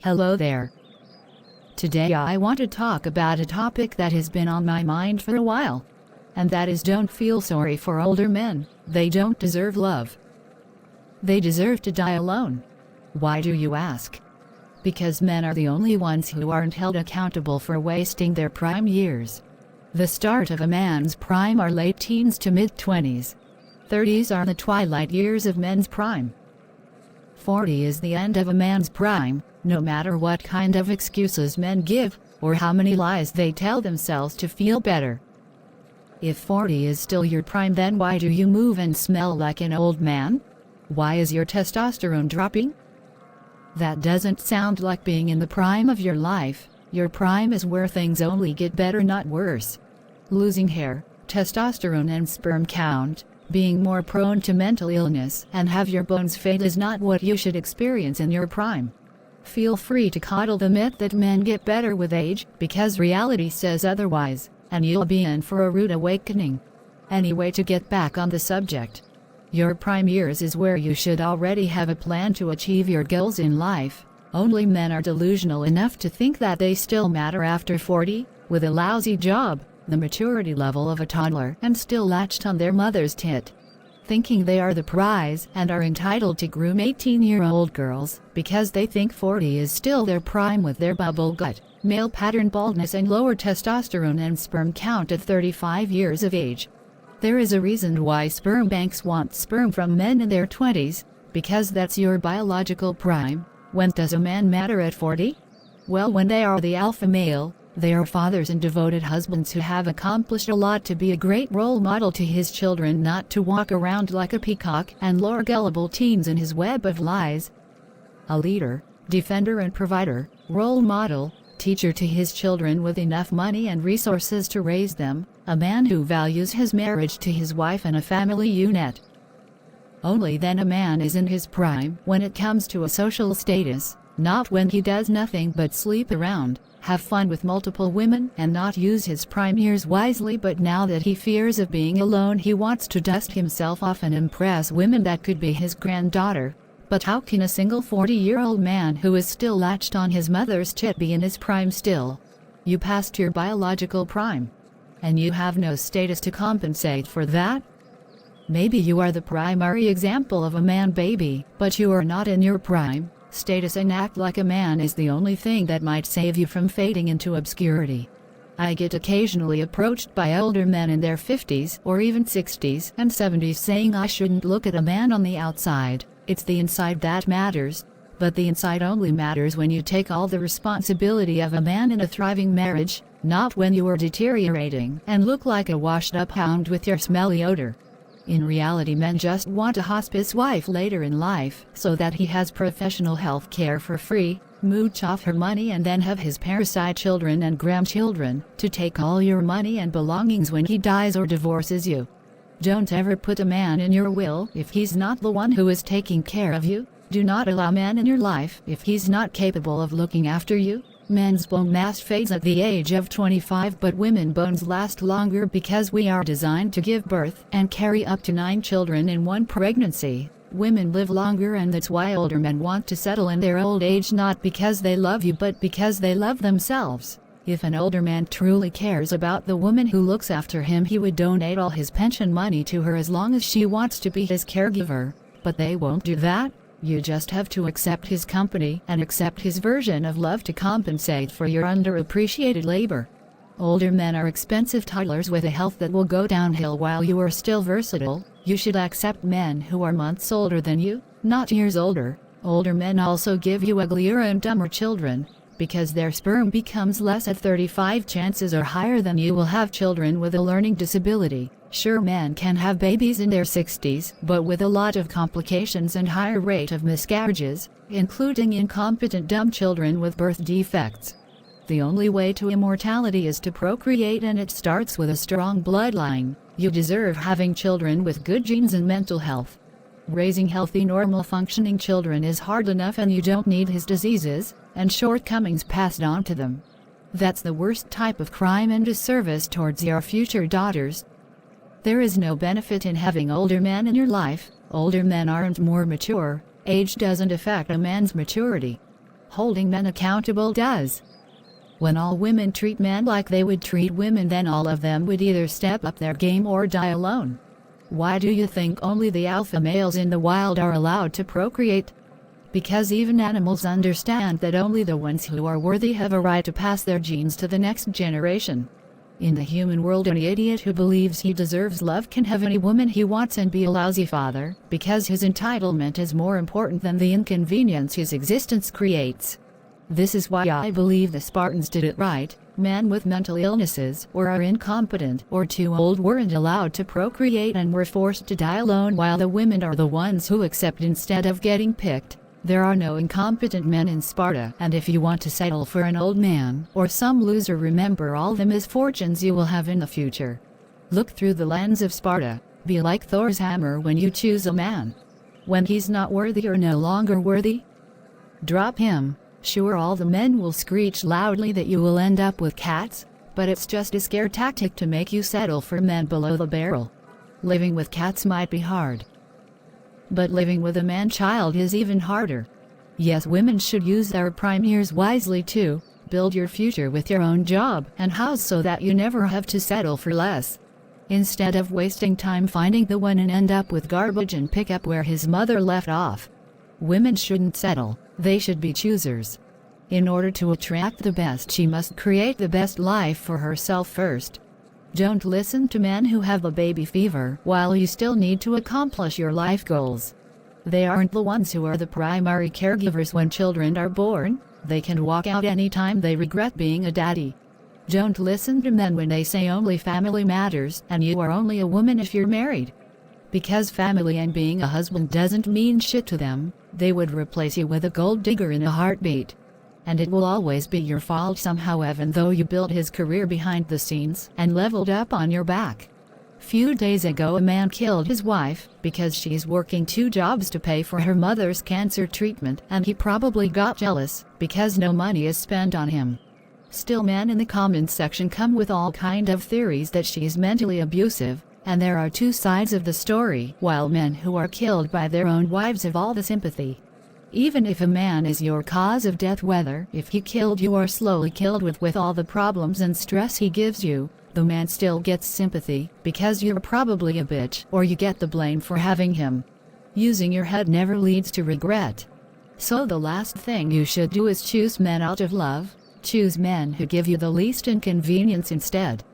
Hello there. Today I want to talk about a topic that has been on my mind for a while. And that is, don't feel sorry for older men. They don't deserve love. They deserve to die alone. Why do you ask? Because men are the only ones who aren't held accountable for wasting their prime years. The start of a man's prime are late teens to mid-20s. 30s are the twilight years of men's prime. 40 is the end of a man's prime, no matter what kind of excuses men give, or how many lies they tell themselves to feel better. If 40 is still your prime, then why do you move and smell like an old man? Why is your testosterone dropping? That doesn't sound like being in the prime of your life. Your prime is where things only get better, not worse. Losing hair, testosterone and sperm count, being more prone to mental illness, and have your bones fade is not what you should experience in your prime. Feel free to coddle the myth that men get better with age, because reality says otherwise, and you'll be in for a rude awakening. Anyway, to get back on the subject. Your prime years is where you should already have a plan to achieve your goals in life. Only men are delusional enough to think that they still matter after 40, with a lousy job, the maturity level of a toddler, and still latched on their mother's tit. Thinking they are the prize and are entitled to groom 18-year-old girls, because they think 40 is still their prime with their bubble gut, male pattern baldness and lower testosterone and sperm count at 35 years of age. There is a reason why sperm banks want sperm from men in their 20s, because that's your biological prime. When does a man matter at 40? Well, when they are the alpha male. They are fathers and devoted husbands who have accomplished a lot to be a great role model to his children, not to walk around like a peacock and lure gullible teens in his web of lies. A leader, defender and provider, role model, teacher to his children with enough money and resources to raise them, a man who values his marriage to his wife and a family unit. Only then a man is in his prime, when it comes to a social status, not when he does nothing but sleep around, have fun with multiple women, and not use his prime years wisely. But now that he fears of being alone, he wants to dust himself off and impress women that could be his granddaughter. But how can a single 40-year-old man who is still latched on his mother's tit be in his prime still? You passed your biological prime. And you have no status to compensate for that? Maybe you are the primary example of a man baby, but you are not in your prime. Status and act like a man is the only thing that might save you from fading into obscurity. I get occasionally approached by older men in their 50s or even 60s and 70s saying I shouldn't look at a man on the outside, it's the inside that matters. But the inside only matters when you take all the responsibility of a man in a thriving marriage, not when you are deteriorating and look like a washed-up hound with your smelly odor. In reality, men just want a hospice wife later in life, so that he has professional health care for free, mooch off her money, and then have his parasite children and grandchildren to take all your money and belongings when he dies or divorces you. Don't ever put a man in your will if he's not the one who is taking care of you. Do not allow a man in your life if he's not capable of looking after you. Men's bone mass fades at the age of 25, but women bones last longer because we are designed to give birth and carry up to 9 children in one pregnancy. Women live longer, and that's why older men want to settle in their old age, not because they love you but because they love themselves. If an older man truly cares about the woman who looks after him, he would donate all his pension money to her as long as she wants to be his caregiver. But they won't do that. You just have to accept his company and accept his version of love to compensate for your underappreciated labor. Older men are expensive toddlers with a health that will go downhill while you are still versatile. You should accept men who are months older than you, not years older. Older men also give you uglier and dumber children. Because their sperm becomes less at 35, chances are higher than you will have children with a learning disability. Sure, men can have babies in their 60s, but with a lot of complications and higher rate of miscarriages, including incompetent dumb children with birth defects. The only way to immortality is to procreate, and it starts with a strong bloodline. You deserve having children with good genes and mental health. Raising healthy, normal functioning children is hard enough, and you don't need his diseases and shortcomings passed on to them. That's the worst type of crime and disservice towards your future daughters. There is no benefit in having older men in your life. Older men aren't more mature. Age doesn't affect a man's maturity. Holding men accountable does. When all women treat men like they would treat women, then all of them would either step up their game or die alone. Why do you think only the alpha males in the wild are allowed to procreate? Because even animals understand that only the ones who are worthy have a right to pass their genes to the next generation. In the human world, any idiot who believes he deserves love can have any woman he wants and be a lousy father, because his entitlement is more important than the inconvenience his existence creates. This is why I believe the Spartans did it right. Men with mental illnesses, or are incompetent, or too old weren't allowed to procreate and were forced to die alone, while the women are the ones who accept instead of getting picked. There are no incompetent men in Sparta, and if you want to settle for an old man, or some loser, remember all the misfortunes you will have in the future. Look through the lens of Sparta. Be like Thor's hammer when you choose a man. When he's not worthy or no longer worthy, drop him. Sure, all the men will screech loudly that you will end up with cats, but it's just a scare tactic to make you settle for men below the barrel. Living with cats might be hard, but living with a man-child is even harder. Yes, women should use their prime years wisely too. Build your future with your own job and house so that you never have to settle for less. Instead of wasting time finding the one and end up with garbage and pick up where his mother left off. Women shouldn't settle, they should be choosers. In order to attract the best, she must create the best life for herself first. Don't listen to men who have a baby fever while you still need to accomplish your life goals. They aren't the ones who are the primary caregivers when children are born. They can walk out anytime they regret being a daddy. Don't listen to men when they say only family matters and you are only a woman if you're married. Because family and being a husband doesn't mean shit to them, they would replace you with a gold digger in a heartbeat. And it will always be your fault somehow, even though you built his career behind the scenes and leveled up on your back. Few days ago, a man killed his wife because she's working 2 jobs to pay for her mother's cancer treatment, and he probably got jealous because no money is spent on him. Still, men in the comments section come with all kind of theories that she's mentally abusive, and there are 2 sides of the story, while men who are killed by their own wives have all the sympathy. Even if a man is your cause of death, whether if he killed you or slowly killed with all the problems and stress he gives you, the man still gets sympathy because you're probably a bitch, or you get the blame for having him. Using your head never leads to regret. So the last thing you should do is choose men out of love. Choose men who give you the least inconvenience instead.